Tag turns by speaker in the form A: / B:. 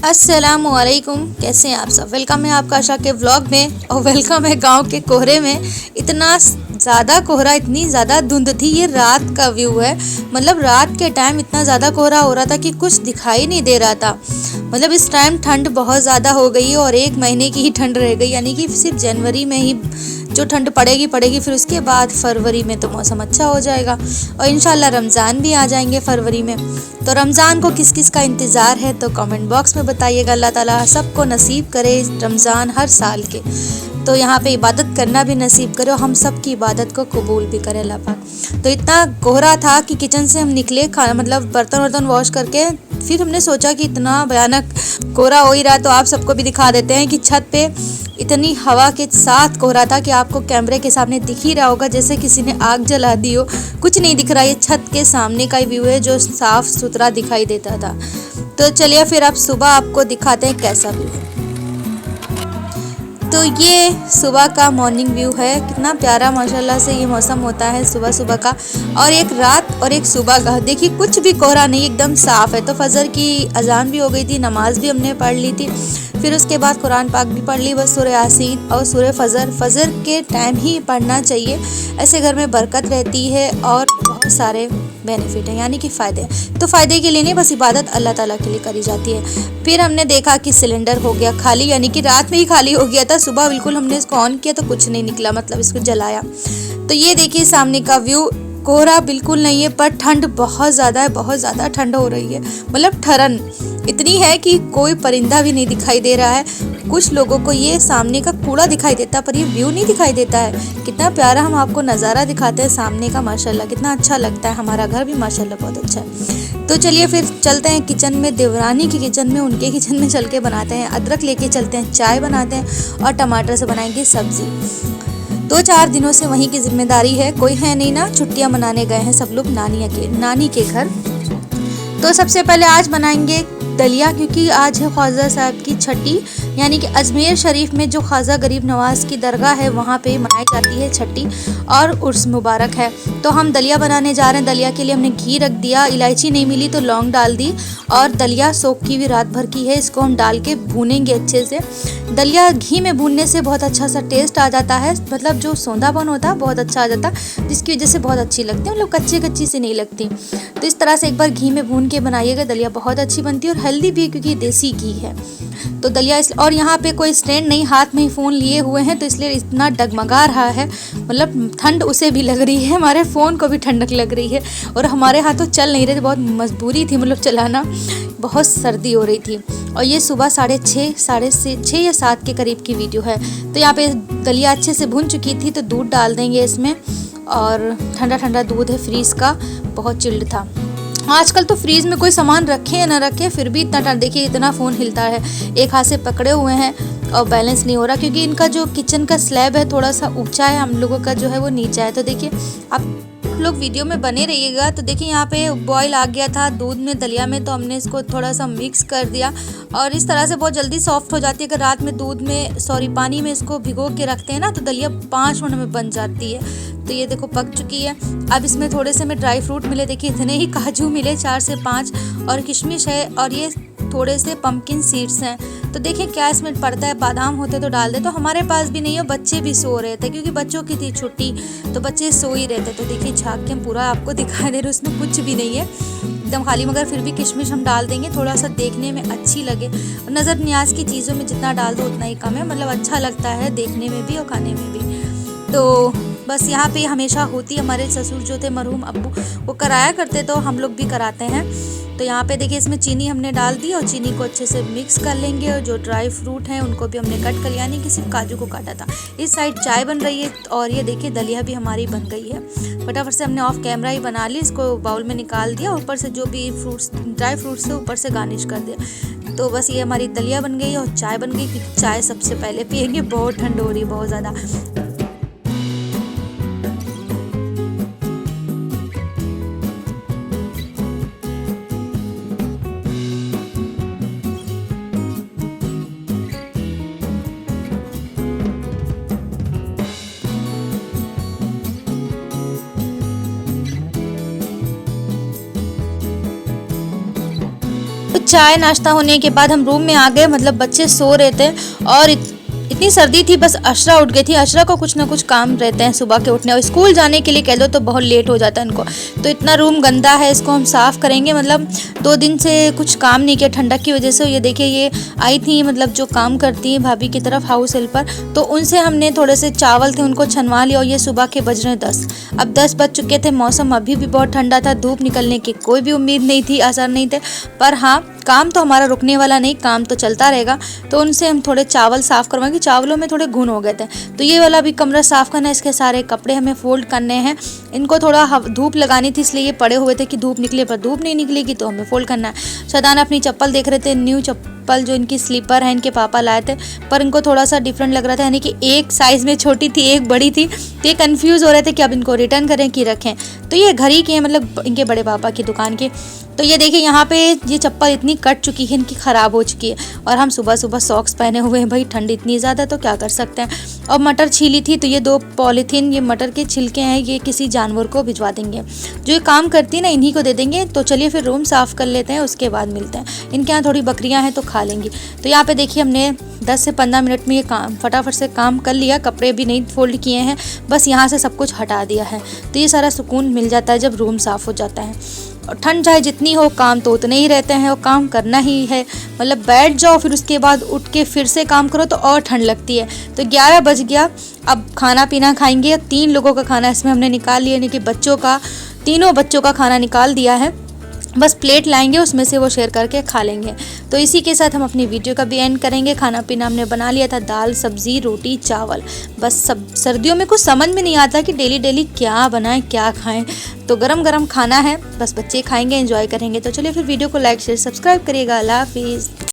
A: अस्सलामुअलैकुम, कैसे हैं आप सब। वेलकम है आपका आशा के व्लॉग में और वेलकम है गांव के कोहरे में। इतना ज़्यादा कोहरा, इतनी ज़्यादा धुंध थी। ये रात का व्यू है, मतलब रात के टाइम इतना ज़्यादा कोहरा हो रहा था कि कुछ दिखाई नहीं दे रहा था। मतलब इस टाइम ठंड बहुत ज़्यादा हो गई और 1 महीने की ही ठंड रह गई, यानी कि सिर्फ जनवरी में ही जो ठंड पड़ेगी। फिर उसके बाद फरवरी में तो मौसम अच्छा हो जाएगा और इंशाल्लाह रमज़ान भी आ जाएंगे फरवरी में। तो रमज़ान को किस किस का इंतज़ार है तो कमेंट बॉक्स में बताइएगा। अल्लाह ताला सबको नसीब करे रमज़ान हर साल के। तो यहाँ पे इबादत करना भी नसीब करे और हम सब की इबादत को कबूल भी करे अल्लाह पाक। तो इतना कोहरा था कि किचन से हम निकले, खाना मतलब बर्तन वर्तन वॉश करके, फिर हमने सोचा कि इतना भयानक कोहरा हो ही रहा तो आप सबको भी दिखा देते हैं कि छत पे इतनी हवा के साथ कोहरा था कि आपको कैमरे के सामने दिख ही रहा होगा जैसे किसी ने आग जला दी हो। कुछ नहीं दिख रहा, ये छत के सामने का ही व्यू है जो साफ सुथरा दिखाई देता था। तो चलिए फिर अब सुबह आपको दिखाते हैं कैसा व्यू है। तो ये सुबह का मॉर्निंग व्यू है, कितना प्यारा माशाल्लाह से ये मौसम होता है सुबह सुबह का। और एक रात और एक सुबह का, देखिए कुछ भी कोहरा नहीं, एकदम साफ़ है। तो फजर की अजान भी हो गई थी, नमाज भी हमने पढ़ ली थी, फिर उसके बाद कुरान पाक भी पढ़ ली। बस सूरह यासीन और सूरह फजर के टाइम ही पढ़ना चाहिए, ऐसे घर में बरकत रहती है और बहुत सारे बेनिफिट है, यानी कि फ़ायदे। तो फ़ायदे के लिए नहीं, बस इबादत अल्लाह ताला के लिए करी जाती है। फिर हमने देखा कि सिलेंडर हो गया खाली, यानी कि रात में ही खाली हो गया था। सुबह बिल्कुल हमने इसको ऑन किया तो कुछ नहीं निकला, मतलब इसको जलाया। तो ये देखिए सामने का व्यू, कोहरा बिल्कुल नहीं है पर ठंड बहुत ज़्यादा है, बहुत ज़्यादा ठंड हो रही है। मतलब ठरन इतनी है कि कोई परिंदा भी नहीं दिखाई दे रहा है। कुछ लोगों को ये सामने का कूड़ा दिखाई देता पर ये व्यू नहीं दिखाई देता है। कितना प्यारा हम आपको नज़ारा दिखाते हैं सामने का, माशाल्लाह कितना अच्छा लगता है। हमारा घर भी माशाल्लाह बहुत अच्छा है। तो चलिए फिर चलते हैं किचन में, देवरानी की किचन में, उनके किचन में चल के बनाते हैं। अदरक लेके चलते हैं, चाय बनाते हैं और टमाटर से बनाएंगे सब्ज़ी। 2-4 दिनों से वहीं की जिम्मेदारी है, कोई है नहीं ना, छुट्टियां मनाने गए हैं सब लोग नानी के घर। तो सबसे पहले आज बनाएंगे दलिया, क्योंकि आज है ख्वाजा साहब की छठी, यानी कि अजमेर शरीफ में जो ख्वाजा गरीब नवाज़ की दरगाह है वहाँ पे मनाई जाती है छठी और उर्स मुबारक है। तो हम दलिया बनाने जा रहे हैं। दलिया के लिए हमने घी रख दिया, इलायची नहीं मिली तो लौंग डाल दी और दलिया सोख की भी रात भर की है, इसको हम डाल के भूनेंगे अच्छे से। दलिया घी में भूनने से बहुत अच्छा सा टेस्ट आ जाता है, मतलब जो सौंधापन होता है बहुत अच्छा आ जाता है, जिसकी वजह से बहुत अच्छी लगती है, मतलब कच्ची से नहीं लगती। तो इस तरह से एक बार घी में भून के बनाइएगा, दलिया बहुत अच्छी बनती है और हेल्दी भी है क्योंकि देसी घी है। तो दलिया और यहाँ पे कोई स्टैंड नहीं, हाथ में ही फ़ोन लिए हुए हैं तो इसलिए इतना डगमगा रहा है, मतलब ठंड उसे भी लग रही है, हमारे फ़ोन को भी ठंडक लग रही है और हमारे हाथों चल नहीं रहे थे, बहुत मजबूरी थी मतलब चलाना, बहुत सर्दी हो रही थी। और ये सुबह 6:30 या 7 के करीब की वीडियो है। तो यहाँ पे दलिया अच्छे से भुन चुकी थी तो दूध डाल देंगे इसमें, और ठंडा दूध है फ्रीज़ का, बहुत चिल्ड था। आजकल तो फ्रीज में कोई सामान रखे या ना रखे फिर भी इतना ठंड, देखिए इतना फ़ोन हिलता है, एक हाथ से पकड़े हुए हैं और बैलेंस नहीं हो रहा क्योंकि इनका जो किचन का स्लैब है थोड़ा सा ऊंचा है, हम लोगों का जो है वो नीचा है। तो देखिए आप लोग वीडियो में बने रहिएगा। तो देखिए यहाँ पे बॉईल आ गया था दूध में, दलिया में, तो हमने इसको थोड़ा सा मिक्स कर दिया और इस तरह से बहुत जल्दी सॉफ्ट हो जाती है। अगर रात में पानी में इसको भिगो के रखते हैं ना तो दलिया 5 मिनट में बन जाती है। तो ये देखो पक चुकी है। अब इसमें थोड़े से में ड्राई फ्रूट मिले, देखिए इतने ही काजू मिले 4 से 5 और किशमिश है और ये थोड़े से पंपकिन सीड्स हैं। तो देखिए क्या इसमें पड़ता है, बादाम होते तो डाल दे, तो हमारे पास भी नहीं है, बच्चे भी सो रहे थे क्योंकि बच्चों की थी छुट्टी तो बच्चे सो ही रहते। तो देखिए झाँक के हम पूरा आपको दिखा दे रहे, उसमें कुछ भी नहीं है एकदम खाली, मगर फिर भी किशमिश हम डाल देंगे थोड़ा सा देखने में अच्छी लगे। और नज़र न्याज की चीज़ों में जितना डाल दो उतना ही कम है, मतलब अच्छा लगता है देखने में भी और खाने में भी। तो बस यहाँ पे हमेशा होती, हमारे ससुर जो थे मरहूम अब्बू वो कराया करते तो हम लोग भी कराते हैं। तो यहाँ पे देखिए इसमें चीनी हमने डाल दी और चीनी को अच्छे से मिक्स कर लेंगे और जो ड्राई फ्रूट हैं उनको भी हमने कट कर लिया, यानी कि सिर्फ काजू को काटा था। इस साइड चाय बन रही है और ये देखिए दलिया भी हमारी बन गई है। फटाफट से हमने ऑफ कैमरा ही बना ली, इसको बाउल में निकाल दिया, ऊपर से जो भी ड्राई फ्रूट्स से ऊपर से गार्निश कर दिया। तो बस ये हमारी दलिया बन गई और चाय बन गई, क्योंकि चाय सबसे पहले पियेंगे, बहुत ठंड हो रही है बहुत ज़्यादा। चाय नाश्ता होने के बाद हम रूम में आ गए, मतलब बच्चे सो रहे थे और इतनी सर्दी थी, बस अशरा उठ गई थी। अशरा को कुछ ना कुछ काम रहते हैं सुबह के उठने, और स्कूल जाने के लिए कह दो तो बहुत लेट हो जाता है इनको। तो इतना रूम गंदा है, इसको हम साफ़ करेंगे। मतलब 2 दिन से कुछ काम नहीं किया ठंडक की वजह से। ये देखिए ये आई थी, मतलब जो काम करती हैं भाभी की तरफ हाउस हेल्पर, तो उनसे हमने थोड़े से चावल थे उनको छनवा लिया। और ये सुबह के बज रहे हैं 10, अब 10 बज चुके थे। मौसम अभी भी बहुत ठंडा था, धूप निकलने की कोई भी उम्मीद नहीं थी, असर नहीं थे। पर हाँ, काम तो हमारा रुकने वाला नहीं, काम तो चलता रहेगा। तो उनसे हम थोड़े चावल साफ़ करवाएंगे, चावलों में थोड़े घुन हो गए थे। तो ये वाला भी कमरा साफ़ करना है, इसके सारे कपड़े हमें फोल्ड करने हैं। इनको थोड़ा धूप लगानी थी, इसलिए ये पड़े हुए थे कि धूप निकले, पर धूप नहीं निकलेगी तो हमें फोल्ड करना है। शदान अपनी चप्पल देख रहे थे, न्यू चप्पल जो इनकी स्लीपर है, इनके पापा लाए थे, पर इनको थोड़ा सा डिफरेंट लग रहा था, यानी कि एक साइज़ में छोटी थी, एक बड़ी थी। तो ये कन्फ्यूज़ हो रहे थे कि अब इनको रिटर्न करें कि रखें। तो ये घर ही के हैं, मतलब इनके बड़े पापा की दुकान के। तो ये देखिए यहाँ पे ये चप्पल इतनी कट चुकी है, इनकी ख़राब हो चुकी है। और हम सुबह सुबह सॉक्स पहने हुए हैं, भाई ठंड इतनी ज़्यादा तो क्या कर सकते हैं। और मटर छीली थी, तो ये 2 पॉलीथीन ये मटर के छिलके हैं, ये किसी जानवर को भिजवा देंगे। जो ये काम करती है ना, इन्हीं को दे देंगे। तो चलिए फिर रूम साफ़ कर लेते हैं, उसके बाद मिलते हैं। इनके यहाँ थोड़ी बकरियाँ हैं तो खा लेंगी। तो यहाँ पे देखिए हमने 10 से 15 मिनट में ये काम फटाफट से काम कर लिया। कपड़े भी नहीं फोल्ड किए हैं, बस यहाँ से सब कुछ हटा दिया है। तो ये सारा सुकून मिल जाता है जब रूम साफ़ हो जाता है। और ठंड चाहे जितनी हो, काम तो उतने ही रहते हैं और काम करना ही है। मतलब बैठ जाओ, फिर उसके बाद उठ के फिर से काम करो तो और ठंड लगती है। तो 11 बज गया, अब खाना पीना खाएंगे। 3 लोगों का खाना इसमें हमने निकाल लिया, यानी कि तीनों बच्चों का खाना निकाल दिया है। बस प्लेट लाएंगे, उसमें से वो शेयर करके खा लेंगे। तो इसी के साथ हम अपनी वीडियो का भी एंड करेंगे। खाना पीना हमने बना लिया था, दाल सब्ज़ी रोटी चावल। बस सब सर्दियों में कुछ समझ में नहीं आता कि डेली डेली क्या बनाएं क्या खाएं। तो गरम गरम खाना है, बस बच्चे खाएंगे, एंजॉय करेंगे। तो चलिए फिर वीडियो को लाइक शेयर सब्सक्राइब करिएगा। अल्लाह हाफिज़।